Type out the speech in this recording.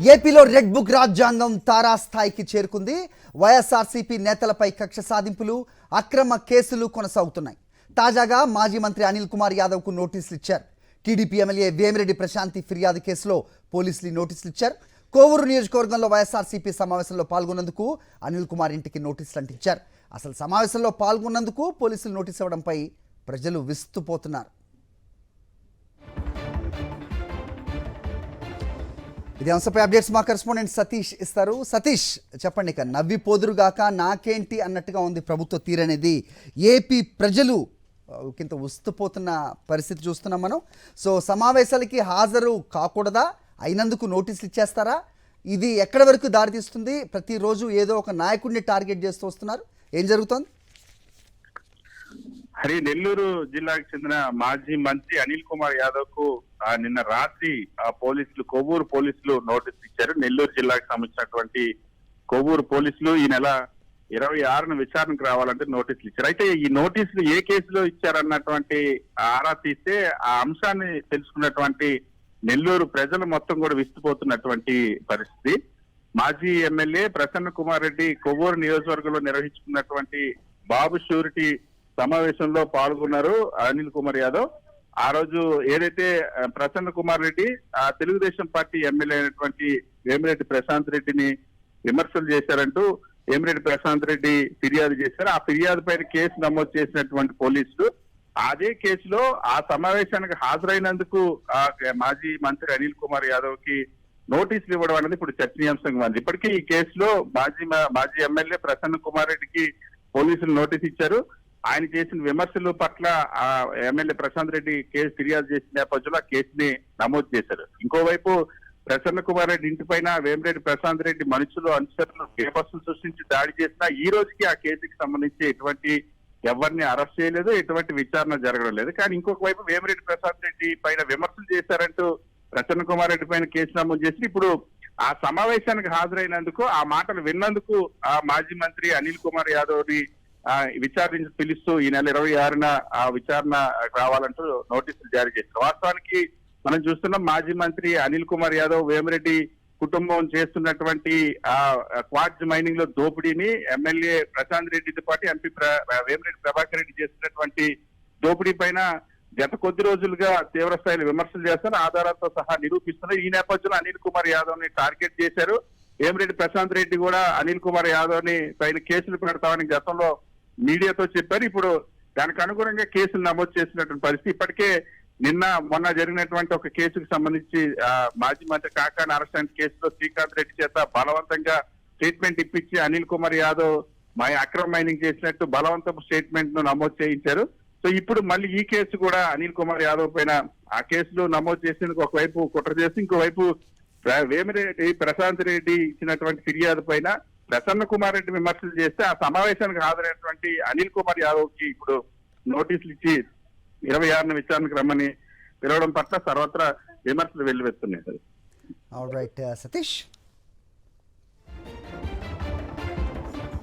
ఏపీలో red book రాజ్యాంగం తారాస్థాయికి చేరుకుంది. వైఎస్ఆర్సీపీ నేతలపై కక్ష సాధింపులు, అక్రమ కేసులు కొనసాగుతున్నాయి. తాజాగా మాజీ మంత్రి అనిల్ కుమార్ యాదవ్కు నోటీసులు ఇచ్చారు. టీడీపీ ఎమ్మెల్యే వేమిరెడ్డి ప్రశాంతి ఫిర్యాదు కేసులో పోలీసులు నోటీసులు ఇచ్చారు. కోవూరు నియోజకవర్గంలో వైఎస్ఆర్సీపీ సమావేశంలో పాల్గొన్నందుకు అనిల్ కుమార్ ఇంటికి నోటీసులు అంటించారు. అసలు సమావేశంలో పాల్గొన్నందుకు పోలీసులు నోటీసు ఇవ్వడంపై ప్రజలు విస్తుపోతున్నారు. ఇది అంశంపై అప్డేట్స్ మా కరెస్పాండెంట్ సతీష్ ఇస్తారు. సతీష్, చెప్పండి. ఇక నవ్వి పోదురుగాక నాకేంటి అన్నట్టుగా ఉంది ప్రభుత్వ తీరనేది. ఏపీ ప్రజలు కింద ఉస్తుపోతున్న పరిస్థితి చూస్తున్నాం మనం. సో సమావేశాలకి హాజరు కాకూడదా, అయినందుకు నోటీసులు ఇచ్చేస్తారా? ఇది ఎక్కడి వరకు దారితీస్తుంది? ప్రతిరోజు ఏదో ఒక నాయకుడిని టార్గెట్ చేస్తూ వస్తున్నారు. ఏం జరుగుతోంది? హరి, నెల్లూరు జిల్లాకు చెందిన మాజీ మంత్రి అనిల్ కుమార్ యాదవ్ కు నిన్న రాత్రి పోలీసులు, కొవ్వూరు పోలీసులు నోటీసులు ఇచ్చారు. నెల్లూరు జిల్లాకు సంబంధించినటువంటి కొవ్వూరు పోలీసులు ఈ నెల 26న విచారణకు రావాలంటే నోటీసులు ఇచ్చారు. అయితే ఈ నోటీసులు ఏ కేసులో ఇచ్చారన్నటువంటి ఆరా తీస్తే ఆ అంశాన్ని తెలుసుకున్నటువంటి నెల్లూరు ప్రజలు మొత్తం కూడా విస్తుపోతున్నటువంటి పరిస్థితి. మాజీ ఎమ్మెల్యే ప్రసన్న కుమార్ రెడ్డి కొవ్వూరు నియోజకవర్గంలో నిర్వహించుకున్నటువంటి బాబు షూరిటీ సమావేశంలో పాల్గొన్నారు అనిల్ కుమార్ యాదవ్. ఆ రోజు ఏదైతే ప్రసన్న కుమార్ రెడ్డి తెలుగుదేశం పార్టీ ఎమ్మెల్యే అయినటువంటి వేమిరెడ్డి ప్రశాంత్ రెడ్డిని విమర్శలు చేశారంటూ వేమిరెడ్డి ప్రశాంత్ రెడ్డి ఫిర్యాదు చేశారు. ఆ ఫిర్యాదు పైన కేసు నమోదు చేసినటువంటి పోలీసులు అదే కేసులో ఆ సమావేశానికి హాజరైనందుకు మాజీ మంత్రి అనిల్ కుమార్ యాదవ్ కి నోటీసులు ఇవ్వడం అనేది ఇప్పుడు చర్చనీయాంశంగా ఉంది. ఇప్పటికీ ఈ కేసులో మాజీ ఎమ్మెల్యే ప్రసన్న కుమార్ రెడ్డికి పోలీసులు నోటీసు ఇచ్చారు. ఆయన చేసిన విమర్శల పట్ల ఆ ఎమ్మెల్యే ప్రశాంత్ రెడ్డి కేసు ఫిర్యాదు చేసిన నేపథ్యంలో ఆ కేసుని నమోదు చేశారు. ఇంకోవైపు ప్రసన్న కుమార్ రెడ్డి ఇంటి పైన వేమిరెడ్డి ప్రశాంత్ రెడ్డి మనుషులు, అనుచరులు బేబస్సులు సృష్టించి దాడి చేసినా ఈ రోజుకి ఆ కేసుకి సంబంధించి ఎటువంటి ఎవరిని అరెస్ట్ చేయలేదు, ఎటువంటి విచారణ జరగడం లేదు. కానీ ఇంకొక వైపు వేమిరెడ్డి ప్రశాంత్ రెడ్డి పైన విమర్శలు చేశారంటూ ప్రసన్న కుమార్ రెడ్డి పైన కేసు నమోదు చేసి ఇప్పుడు ఆ సమావేశానికి హాజరైనందుకు, ఆ మాటలు విన్నందుకు ఆ మాజీ మంత్రి అనిల్ కుమార్ యాదవ్ ని విచారించి పిలుస్తూ ఈ నెల 26న ఆ విచారణ రావాలంటూ నోటీసులు జారీ చేశారు. వాస్తవానికి మనం చూస్తున్నాం, మాజీ మంత్రి అనిల్ కుమార్ యాదవ్ వేమిరెడ్డి కుటుంబం చేస్తున్నటువంటి ఆ క్వార్ట్జ్ మైనింగ్ లో దోపిడీని ఎమ్మెల్యే ప్రశాంత్ రెడ్డితో పాటు ఎంపీ వేమిరెడ్డి ప్రభాకర్ రెడ్డి చేస్తున్నటువంటి దోపిడీ పైన గత కొద్ది రోజులుగా తీవ్ర స్థాయిలో విమర్శలు చేస్తారు, ఆధారాలతో సహా నిరూపిస్తున్నారు. ఈ నేపథ్యంలో అనిల్ కుమార్ యాదవ్ ని టార్గెట్ చేశారు. వేమిరెడ్డి ప్రశాంత్ రెడ్డి కూడా అనిల్ కుమార్ యాదవ్ ని పైన కేసులు పెడతామని గతంలో మీడియాతో చెప్పారు. ఇప్పుడు దానికి అనుగుణంగా కేసులు నమోదు చేసినటువంటి పరిస్థితి. ఇప్పటికే మొన్న జరిగినటువంటి ఒక కేసుకు సంబంధించి మాజీ మంత్రి కాకాని అరెస్ట్ కేసులో శ్రీకాంత్ రెడ్డి చేత బలవంతంగా స్టేట్మెంట్ ఇప్పించి అనిల్ కుమార్ యాదవ్ అక్రమ మైనింగ్ చేసినట్టు బలవంతపు స్టేట్మెంట్ ను నమోదు చేయించారు. సో ఇప్పుడు మళ్ళీ ఈ కేసు కూడా అనిల్ కుమార్ యాదవ్ పైన ఆ కేసులో నమోదు చేసేందుకు ఒకవైపు కుట్ర చేసి, ఇంకోవైపు వేమిరెడ్డి ప్రశాంత్ రెడ్డి ఇచ్చినటువంటి ఫిర్యాదు పైన ప్రసన్న కుమార్ రెడ్డి విమర్శలు చేస్తే ఆ సమావేశానికి హాజరైనటువంటి అనిల్ కుమార్ యాదవ్ కి ఇప్పుడు నోటీసులు ఇచ్చి 26న విచారణకు రమ్మని పిలవడం పట్ల సర్వత్రా విమర్శలు వెల్లువెత్తున్నాయి. All right Satish.